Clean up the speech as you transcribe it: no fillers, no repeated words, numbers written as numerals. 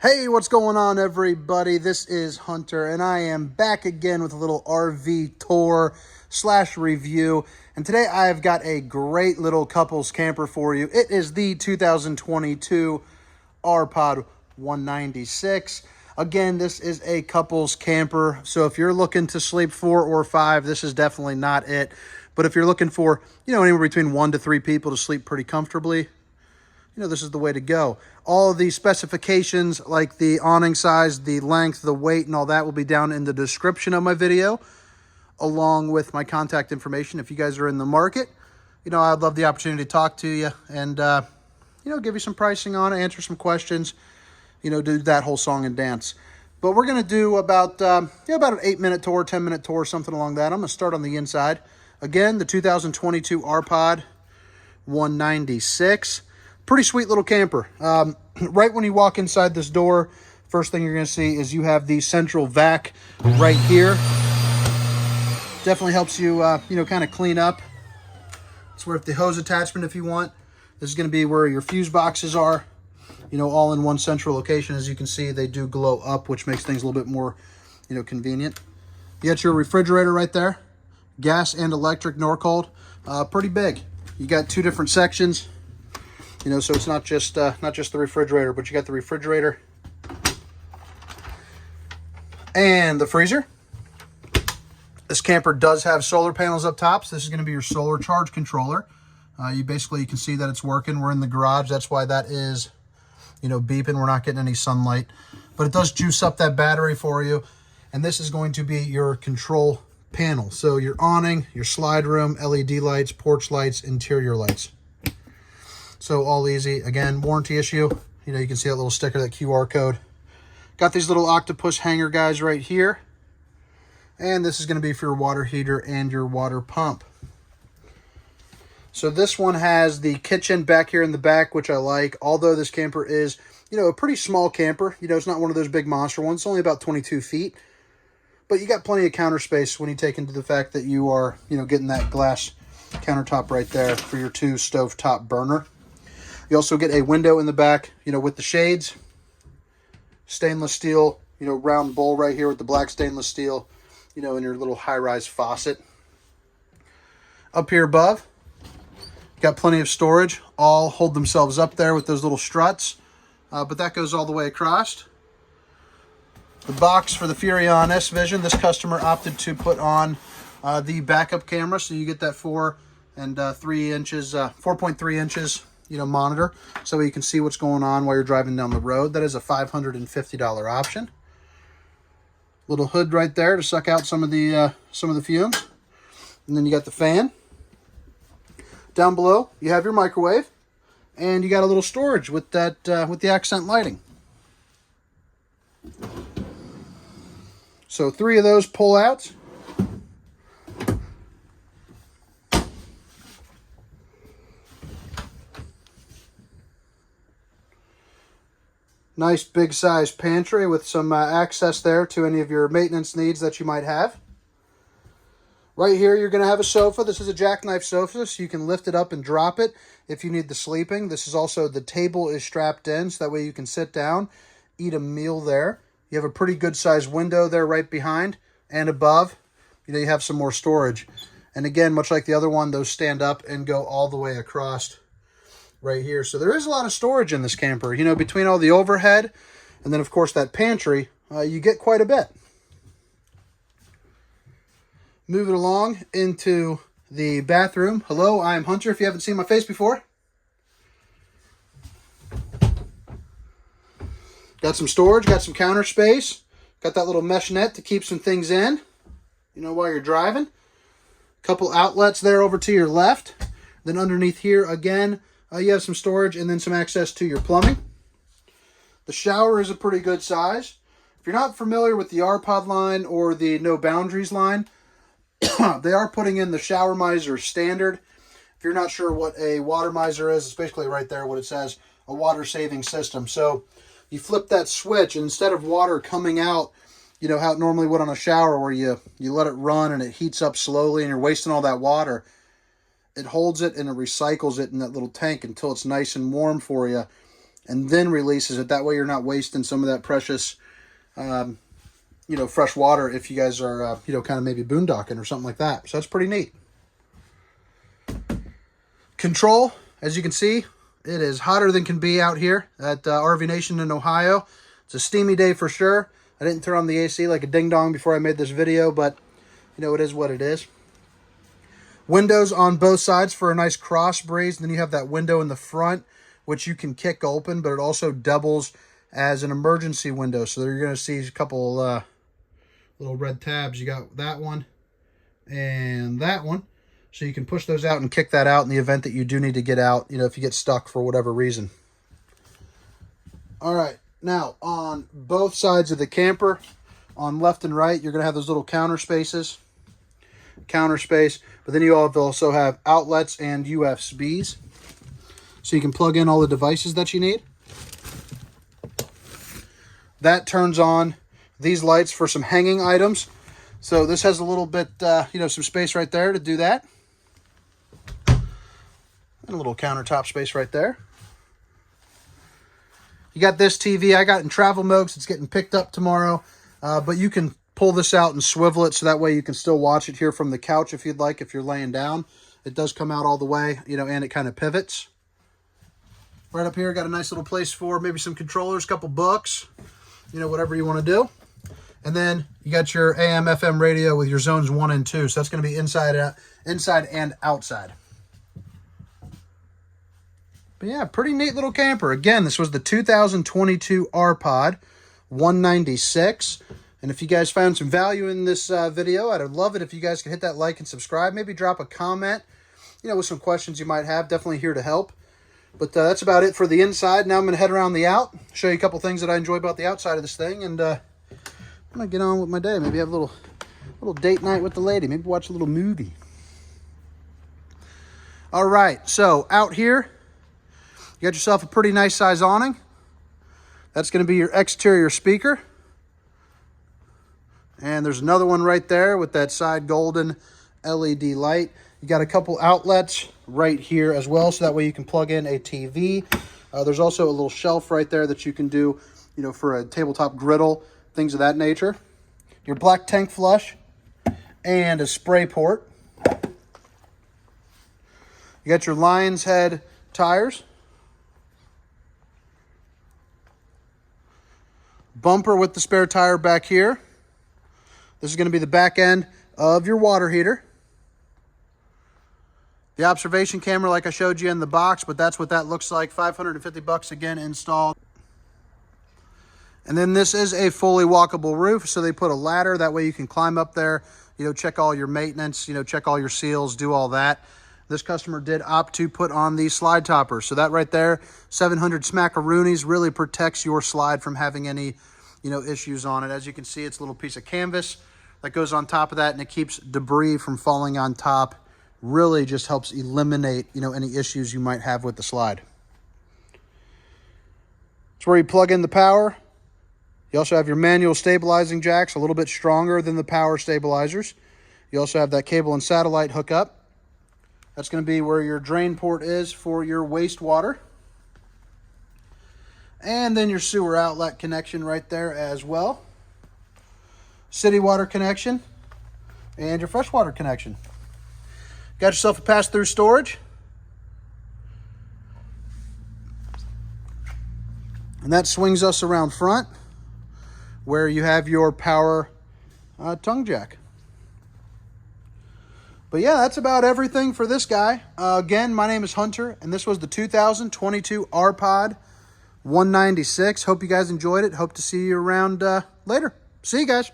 Hey, what's going on, everybody? This is Hunter, and I am back again with a little RV tour / review. And today I've got a great little couples camper for you. It is the 2022 Rpod 196. Again, this is a couples camper, so if you're looking to sleep 4 or 5, this is definitely not it. But if you're looking for, anywhere between 1 to 3 people to sleep pretty comfortably, this is the way to go. All of the specifications, like the awning size, the length, the weight, and all that will be down in the description of my video, along with my contact information. If you guys are in the market, I'd love the opportunity to talk to you and, give you some pricing on it, answer some questions, do that whole song and dance. But we're going to do about an 8-minute tour, 10-minute tour, something along that. I'm going to start on the inside. Again, the 2022 Rpod 196. Pretty sweet little camper. Right when you walk inside this door, first thing you're going to see is you have the central vac right here. Definitely helps you, kind of clean up. It's where the hose attachment, if you want. This is going to be where your fuse boxes are, all in one central location. As you can see, they do glow up, which makes things a little bit more, convenient. You got your refrigerator right there. Gas and electric, nor cold. Pretty big. You got 2 different sections. So it's not just the refrigerator, but you got the refrigerator and the freezer. This camper does have solar panels up top, so this is going to be your solar charge controller. You can see that it's working. We're in the garage. That's why that is, beeping. We're not getting any sunlight, but it does juice up that battery for you. And this is going to be your control panel. So your awning, your slide room, LED lights, porch lights, interior lights. So all easy. Again, warranty issue. You can see that little sticker, that QR code. Got these little octopus hanger guys right here. And this is going to be for your water heater and your water pump. So this one has the kitchen back here in the back, which I like. Although this camper is, a pretty small camper. It's not one of those big monster ones. It's only about 22 feet. But you got plenty of counter space when you take into the fact that you are, getting that glass countertop right there for your 2 stovetop burner. You also get a window in the back, with the shades. Stainless steel, round bowl right here with the black stainless steel, and your little high-rise faucet. Up here above, got plenty of storage. All hold themselves up there with those little struts. But that goes all the way across. The box for the Furrion S Vision, this customer opted to put on the backup camera. So you get that 4.3 inches, monitor, so you can see what's going on while you're driving down the road. That is a $550 option. Little hood right there to suck out some of the fumes, and then you got the fan. Down below, you have your microwave, and you got a little storage with that with the accent lighting. So 3 of those pull outs. Nice big size pantry with some access there to any of your maintenance needs that you might have. Right here, you're going to have a sofa. This is a jackknife sofa, so you can lift it up and drop it if you need the sleeping. This is also, the table is strapped in, so that way you can sit down, eat a meal there. You have a pretty good sized window there right behind and above. You have some more storage. And again, much like the other one, those stand up and go all the way across right here. So there is a lot of storage in this camper. Between all the overhead and then, of course, that pantry, you get quite a bit. Moving along into the bathroom. Hello, I'm Hunter, if you haven't seen my face before. Got some storage, got some counter space. Got that little mesh net to keep some things in, while you're driving. Couple outlets there over to your left. Then underneath here, again, you have some storage and then some access to your plumbing. The shower is a pretty good size. If you're not familiar with the Rpod line or the No Boundaries line, they are putting in the Shower Miser Standard. If you're not sure what a Water Miser is, it's basically right there what it says, a water-saving system. So you flip that switch, and instead of water coming out, how it normally would on a shower where you let it run and it heats up slowly and you're wasting all that water, it holds it and it recycles it in that little tank until it's nice and warm for you. and then releases it. That way you're not wasting some of that precious, fresh water if you guys are, kind of maybe boondocking or something like that. So that's pretty neat. Control, as you can see, it is hotter than can be out here at RV Nation in Ohio. It's a steamy day for sure. I didn't turn on the AC like a ding-dong before I made this video, but, it is what it is. Windows on both sides for a nice cross breeze. And then you have that window in the front, which you can kick open, but it also doubles as an emergency window. So you're going to see a couple little red tabs. You got that one and that one. So you can push those out and kick that out in the event that you do need to get out, if you get stuck for whatever reason. All right, now on both sides of the camper, on left and right, you're going to have those little counter space. But then you also have outlets and USBs. So you can plug in all the devices that you need. That turns on these lights for some hanging items. So this has a little bit, some space right there to do that. And a little countertop space right there. You got this TV. I got in travel mode, so it's getting picked up tomorrow. But you can pull this out and swivel it so that way you can still watch it here from the couch if you'd like, if you're laying down. It does come out all the way, and it kind of pivots. Right up here, got a nice little place for maybe some controllers, couple books, whatever you want to do. And then you got your AM, FM radio with your zones 1 and 2. So that's going to be inside and outside. But yeah, pretty neat little camper. Again, this was the 2022 Rpod 196. And if you guys found some value in this video, I'd love it if you guys could hit that like and subscribe. Maybe drop a comment, with some questions you might have. Definitely here to help. But that's about it for the inside. Now I'm going to head around the out, show you a couple things that I enjoy about the outside of this thing, and I'm going to get on with my day. Maybe have a little date night with the lady. Maybe watch a little movie. All right, so out here, you got yourself a pretty nice size awning. That's going to be your exterior speaker. And there's another one right there with that side golden LED light. You got a couple outlets right here as well, so that way you can plug in a TV. There's also a little shelf right there that you can do, for a tabletop griddle, things of that nature. Your black tank flush and a spray port. You got your Lion's Head tires. Bumper with the spare tire back here. This is going to be the back end of your water heater. The observation camera, like I showed you in the box, but that's what that looks like. $550 again installed. And then this is a fully walkable roof, so they put a ladder. That way you can climb up there, check all your maintenance, check all your seals, do all that. This customer did opt to put on these slide toppers. So that right there, 700 smackaroonies, really protects your slide from having any, issues on it. As you can see, it's a little piece of canvas that goes on top of that, and it keeps debris from falling on top. Really just helps eliminate, any issues you might have with the slide. It's where you plug in the power. You also have your manual stabilizing jacks, a little bit stronger than the power stabilizers. You also have that cable and satellite hookup. That's going to be where your drain port is for your wastewater. And then your sewer outlet connection right there as well. City water connection and your freshwater connection. Got yourself a pass-through storage. And that swings us around front where you have your power tongue jack. But yeah, that's about everything for this guy. Again, my name is Hunter, and this was the 2022 Rpod 196. Hope you guys enjoyed it. Hope to see you around later. See you guys.